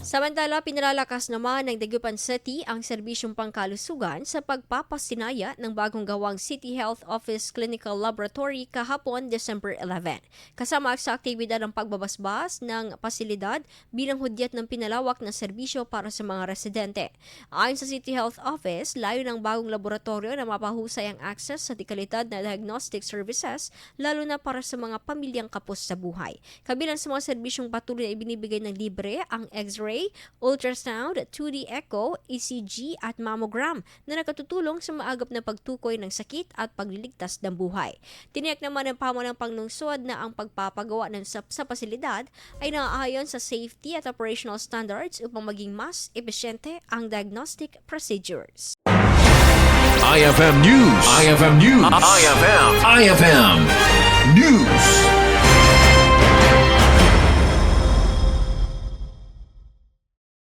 Samantala, pinalalakas naman ng Dagupan City ang serbisyong pangkalusugan sa pagpapasinaya ng bagong gawang City Health Office Clinical Laboratory kahapon December 11. Kasama sa aktibidad ang pagbabasbas ng pasilidad bilang hudyat ng pinalawak na serbisyo para sa mga residente. Ayon sa City Health Office, layo ng bagong laboratorio na mapahusay ang access sa dekalidad na diagnostic services lalo na para sa mga pamilyang kapos sa buhay. Kabilang sa mga serbisyong patuloy na ibinibigay ng libre ang X-ray, ultrasound, 2D echo, ECG at mammogram na nakatutulong sa maagap na pagtukoy ng sakit at pagliligtas ng buhay. Tiniyak naman ng pamunuan ng panglungsod na ang pagpapagawa sa pasilidad ay naaayon sa safety at operational standards upang maging mas epesyente ang diagnostic procedures. IFM News. IFM News. IFM News.